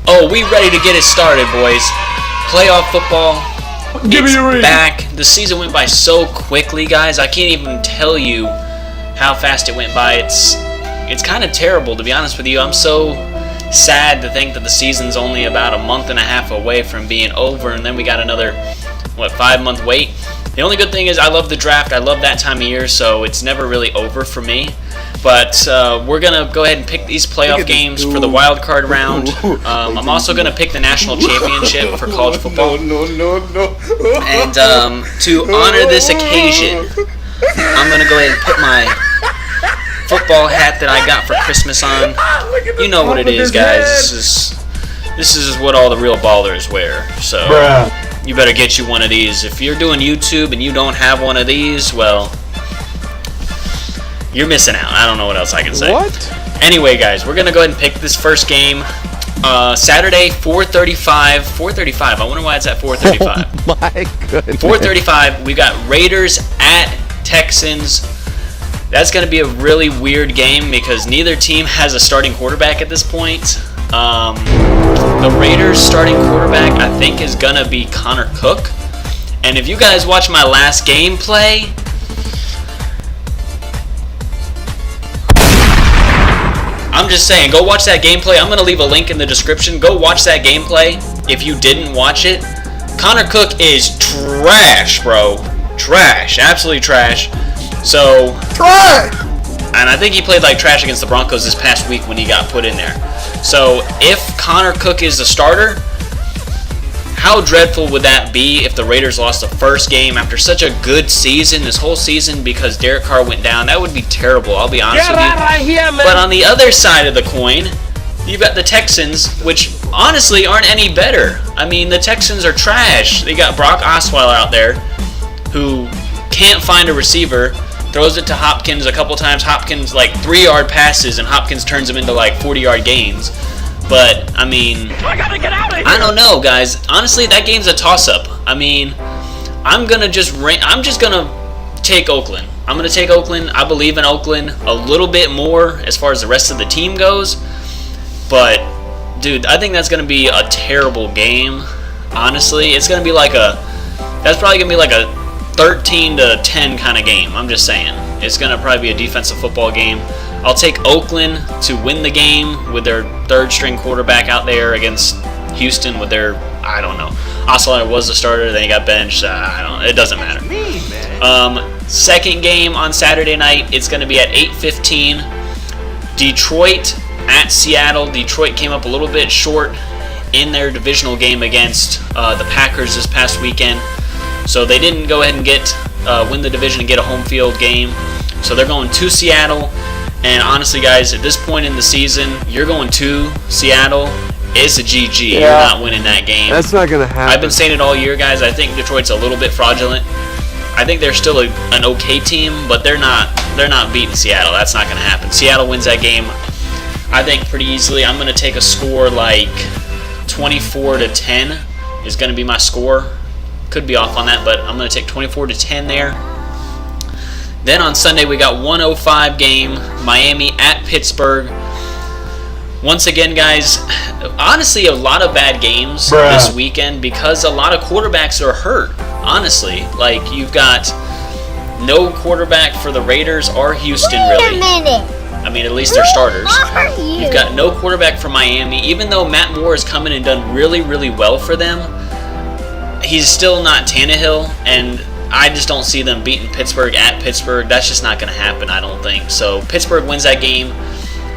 Oh, we ready to get it started, boys. Playoff football. Give me your ring. Back. The season went by so quickly, guys. I can't even tell you how fast it went by. It's kind of terrible, to be honest with you. I'm so sad to think that the season's only about a month and a half away from being over, and then we got another, 5-month wait. The only good thing is I love the draft. I love that time of year, so it's never really over for me. But we're going to go ahead and pick these playoff games for the wild card round. I'm also going to pick the national championship for college football. No. And to honor this occasion, I'm going to go ahead and put my football hat that I got for Christmas on. You know what it is, guys. This is what all the real ballers wear. So you better get you one of these. If you're doing YouTube and you don't have one of these, well, you're missing out. I don't know what else I can say. What? Anyway, guys, we're going to go ahead and pick this first game. Saturday, 4:35. 4:35. I wonder why it's at 4:35. Oh my goodness. 4:35. We got Raiders at Texans. That's going to be a really weird game because neither team has a starting quarterback at this point. The Raiders' starting quarterback, I think, is going to be Connor Cook. And if you guys watch my last gameplay, I'm just saying, go watch that gameplay. I'm going to leave a link in the description. Go watch that gameplay if you didn't watch it. Connor Cook is trash, bro. Trash. Absolutely trash. So, Try! and I think he played like trash against the Broncos this past week when he got put in there. So, if Connor Cook is the starter, how dreadful would that be if the Raiders lost the first game after such a good season, this whole season, because Derek Carr went down? That would be terrible, I'll be honest with you. Right here, man. But on the other side of the coin, you've got the Texans, which honestly aren't any better. I mean, the Texans are trash. They got Brock Osweiler out there who can't find a receiver, throws it to Hopkins a couple times. Hopkins, like 3-yard passes, and Hopkins turns them into like 40-yard gains. But, I mean, I don't know, guys. Honestly, that game's a toss-up. I mean, I'm just gonna take Oakland. I'm gonna take Oakland. I believe in Oakland a little bit more as far as the rest of the team goes. But, dude, I think that's gonna be a terrible game. Honestly, it's gonna be that's probably gonna be like a 13-10 kind of game. I'm just saying. It's gonna probably be a defensive football game. I'll take Oakland to win the game with their third-string quarterback out there against Houston with their, I don't know. Osweiler was the starter, then he got benched. It doesn't matter. Second game on Saturday night, it's going to be at 8:15. Detroit at Seattle. Detroit came up a little bit short in their divisional game against the Packers this past weekend. So they didn't go ahead and win the division and get a home field game. So they're going to Seattle. And honestly, guys, at this point in the season, you're going to Seattle, it's a GG. Yeah. You're not winning that game. That's not going to happen. I've been saying it all year, guys. I think Detroit's a little bit fraudulent. I think they're still an okay team, but they're not beating Seattle. That's not going to happen. Seattle wins that game, I think, pretty easily. I'm going to take a score like 24-10 is going to be my score. Could be off on that, but I'm going to take 24-10 there. Then on Sunday, we got 1:05 game, Miami at Pittsburgh. Once again, guys, honestly, a lot of bad games this weekend because a lot of quarterbacks are hurt, honestly. Like, you've got no quarterback for the Raiders or Houston, really. I mean, at least they're starters. You've got no quarterback for Miami. Even though Matt Moore has come in and done really, really well for them, he's still not Tannehill, and I just don't see them beating Pittsburgh at Pittsburgh. That's just not going to happen, I don't think. So Pittsburgh wins that game.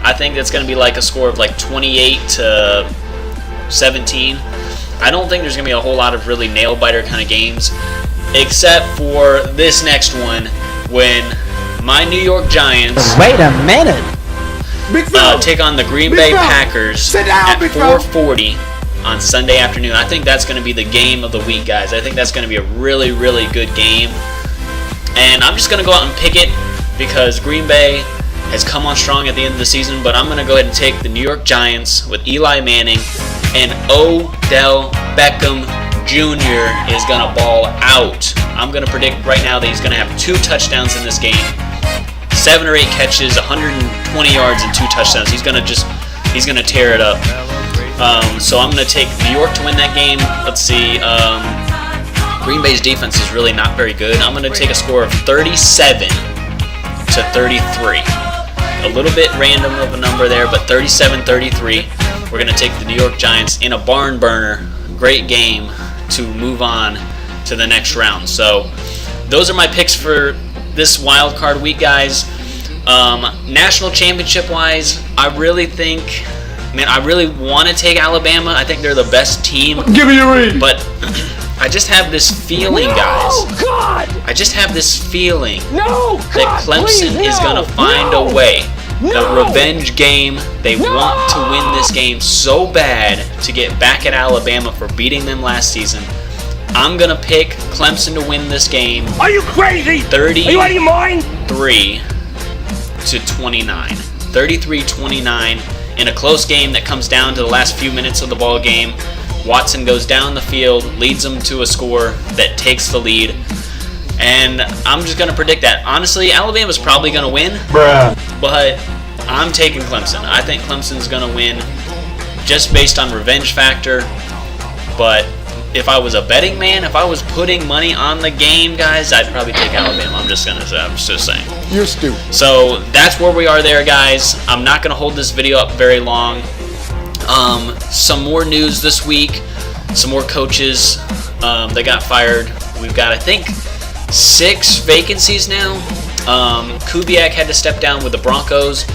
I think that's going to be like a score of like 28-17. I don't think there's going to be a whole lot of really nail-biter kind of games, except for this next one when my New York Giants Wait a minute. take on the Green Bay Packers at 4:40. On Sunday afternoon. I think that's going to be the game of the week, guys. I think that's going to be a really, really good game. And I'm just going to go out and pick it because Green Bay has come on strong at the end of the season. But I'm going to go ahead and take the New York Giants with Eli Manning, and Odell Beckham Jr. is going to ball out. I'm going to predict right now that he's going to have 2 touchdowns in this game. 7 or 8 catches, 120 yards, and 2 touchdowns. He's going to tear it up. So I'm going to take New York to win that game. Let's see. Green Bay's defense is really not very good. I'm going to take a score of 37 to 33. A little bit random of a number there, but 37-33. We're going to take the New York Giants in a barn burner. Great game to move on to the next round. So those are my picks for this wild card week, guys. National championship wise, I really want to take Alabama. I think they're the best team. Give me your read. But I just have this feeling, guys. Oh God! I just have this feeling No! that Clemson is going to find a way. The revenge game. They want to win this game so bad to get back at Alabama for beating them last season. I'm going to pick Clemson to win this game. Are you crazy? 30. Are you out of your mind? 3 to 29. 33-29 in a close game that comes down to the last few minutes of the ball game. Watson goes down the field, leads them to a score that takes the lead. And I'm just going to predict that. Honestly, Alabama's probably going to win. Bruh. But I'm taking Clemson. I think Clemson's going to win just based on revenge factor. But if I was a betting man, if I was putting money on the game, guys, I'd probably take Alabama. I'm just saying. You're stupid. So that's where we are there, guys. I'm not going to hold this video up very long. Some more news this week. Some more coaches that got fired. We've got, I think, 6 vacancies now. Kubiak had to step down with the Broncos,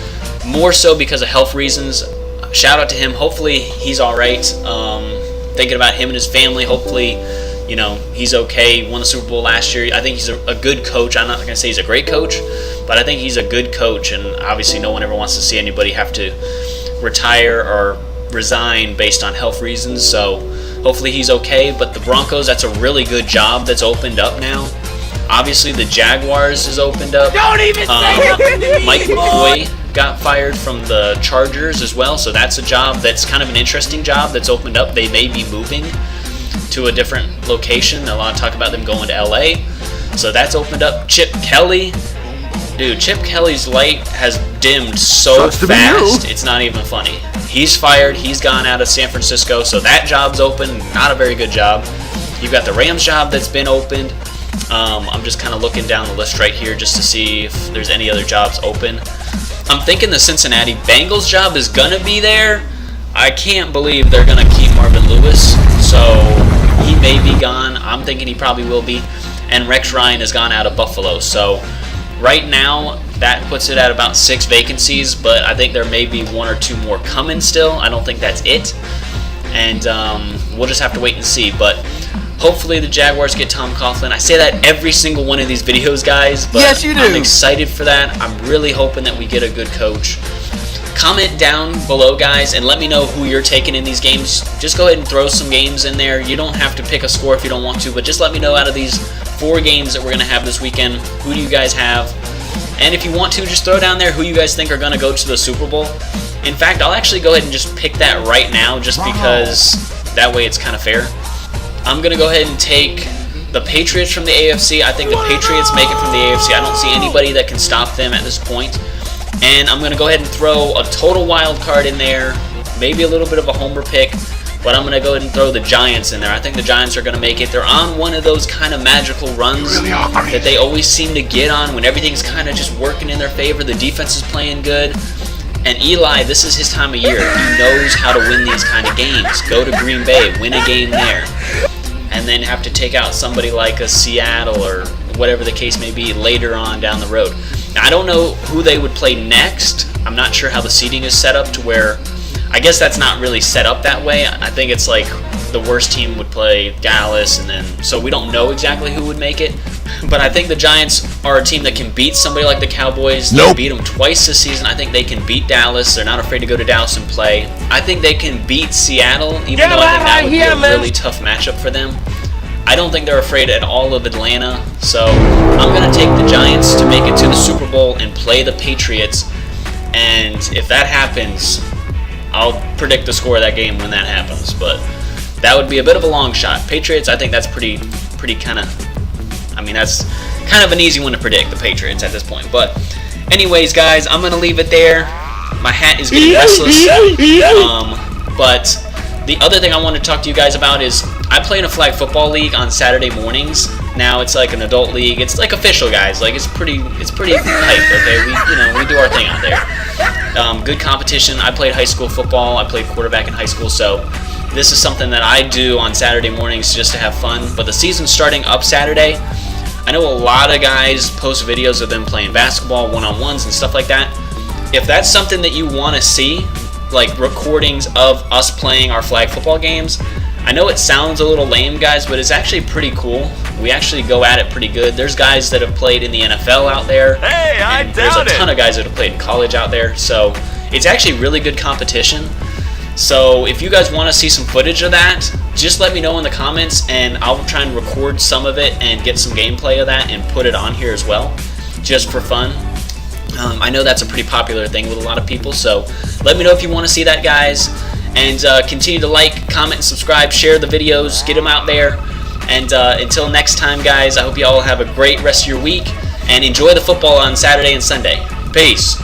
more so because of health reasons. Shout out to him. Hopefully he's all right. Thinking about him and his family. Hopefully, he's okay. He won the Super Bowl last year. I think he's a good coach. I'm not going to say he's a great coach, but I think he's a good coach. And obviously, no one ever wants to see anybody have to retire or resign based on health reasons. So hopefully he's okay. But the Broncos, that's a really good job that's opened up now. Obviously, the Jaguars is opened up. Don't even say that. Mike McCoy got fired from the Chargers as well, so that's a job that's kind of an interesting job that's opened up. They may be moving to a different location. A lot of talk about them going to LA, so that's opened up. Chip Kelly, dude, Chip Kelly's light has dimmed so fast, it's not even funny. He's fired. He's gone out of San Francisco, so that job's open. Not a very good job. You've got the Rams job that's been opened. I'm just kind of looking down the list right here just to see if there's any other jobs open. I'm thinking the Cincinnati Bengals job is going to be there. I can't believe they're going to keep Marvin Lewis, so he may be gone. I'm thinking he probably will be. And Rex Ryan has gone out of Buffalo. So right now, that puts it at about 6 vacancies, but I think there may be 1 or 2 more coming still. I don't think that's it. And we'll just have to wait and see. But hopefully the Jaguars get Tom Coughlin. I say that every single one of these videos, guys, but yes, you do. I'm excited for that. I'm really hoping that we get a good coach. Comment down below, guys, and let me know who you're taking in these games. Just go ahead and throw some games in there. You don't have to pick a score if you don't want to, but just let me know out of these 4 games that we're going to have this weekend, who do you guys have? And if you want to, just throw down there who you guys think are going to go to the Super Bowl. In fact, I'll actually go ahead and just pick that right now just because that way it's kind of fair. I'm going to go ahead and take the Patriots from the AFC. I think the Patriots make it from the AFC. I don't see anybody that can stop them at this point. And I'm going to go ahead and throw a total wild card in there, maybe a little bit of a homer pick, but I'm going to go ahead and throw the Giants in there. I think the Giants are going to make it. They're on one of those kind of magical runs that they always seem to get on when everything's kind of just working in their favor. The defense is playing good. And Eli, this is his time of year. He knows how to win these kind of games. Go to Green Bay, win a game there, and then have to take out somebody like a Seattle or whatever the case may be later on down the road. Now, I don't know who they would play next. I'm not sure how the seeding is set up to where, I guess that's not really set up that way. I think it's like the worst team would play Dallas, and then, so we don't know exactly who would make it. But I think the Giants are a team that can beat somebody like the Cowboys. They beat them twice this season. I think they can beat Dallas. They're not afraid to go to Dallas and play. I think they can beat Seattle, even though I think that would be a really tough matchup for them. I don't think they're afraid at all of Atlanta. So I'm going to take the Giants to make it to the Super Bowl and play the Patriots. And if that happens, I'll predict the score of that game when that happens. But that would be a bit of a long shot. Patriots, I think that's pretty kind of, I mean, that's kind of an easy one to predict, the Patriots at this point. But anyways, guys, I'm going to leave it there. My hat is getting restless. But The other thing I want to talk to you guys about is I play in a flag football league on Saturday mornings. Now it's like an adult league. It's like official, guys. Like it's pretty hype. Okay, we do our thing out there. Good competition. I played high school football. I played quarterback in high school, so this is something that I do on Saturday mornings just to have fun. But the season's starting up Saturday. I know a lot of guys post videos of them playing basketball, one-on-ones and stuff like that. If that's something that you want to see, like recordings of us playing our flag football games, I know it sounds a little lame, guys, but it's actually pretty cool. We actually go at it pretty good. There's guys that have played in the NFL out there. Hey, I doubt it. There's a ton of guys that have played in college out there, so it's actually really good competition. So if you guys want to see some footage of that, just let me know in the comments, and I'll try and record some of it and get some gameplay of that and put it on here as well, just for fun. I know that's a pretty popular thing with a lot of people, so let me know if you want to see that, guys. And continue to like, comment, and subscribe, share the videos, get them out there. And until next time, guys, I hope you all have a great rest of your week, and enjoy the football on Saturday and Sunday. Peace.